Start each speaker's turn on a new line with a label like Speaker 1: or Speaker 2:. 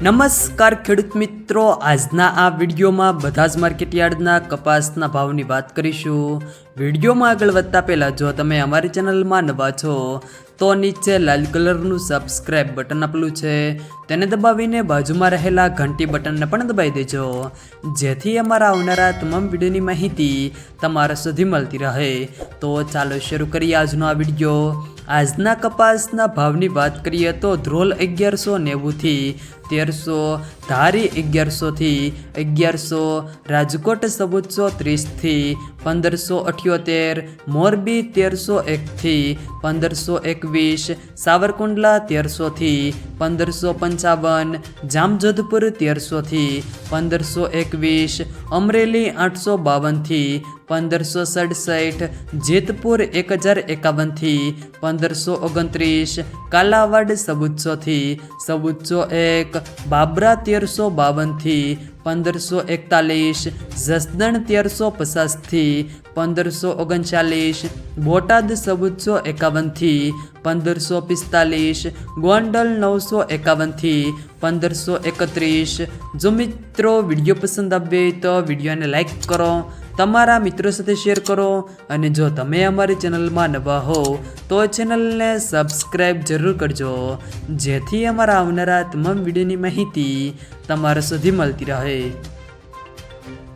Speaker 1: નમસ્કાર ખેડૂત મિત્રો, આજના આ વિડીયોમાં બધા જ માર્કેટયાર્ડના કપાસના ભાવની વાત કરીશું। વિડીયોમાં આગળ વધતા પહેલાં જો તમે અમારી ચેનલમાં નવા છો તો નીચે લાલ કલરનું સબસ્ક્રાઇબ બટન આપેલું છે તેને દબાવીને બાજુમાં રહેલા ઘંટી બટનને પણ દબાવી દેજો, જેથી અમારા આવનારા તમામ વિડીયોની માહિતી તમારા સુધી મળતી રહે। તો ચાલો શરૂ કરીએ આજનો આ વિડીયો। આજના કપાસના ભાવની વાત કરીએ તો ધ્રોલ 1190 થી 1300, ધારી 1100 થી 1100, રાજકોટ 1430 થી 1578, મોરબી 1301 થી 1521, સાવરકુંડલા 1300 થી 1555, જામજોધપુર 1300 થી 1521, અમરેલી 852 થી 1567, જેતપુર 1051 થી 1529, કાલાવાડ 1400 થી 1401, બાબરા 1352 થી 1541, જસદણ 1350 થી 1539, બોટાદ 1451 થી 1545, ગોંડલ 951 થી 1531। જો મિત્રો વિડીયો પસંદ આવે તો વિડીયોને લાઈક કરો, તમારા મિત્રો સાથે શેર કરો, અને જો તમે અમારી ચેનલમાં નવા હો તો ચેનલને સબસ્ક્રાઈબ જરૂર કરજો, જેથી અમારા આવનારા તમામ વિડીયોની માહિતી તમારા સુધી મળતી રહે।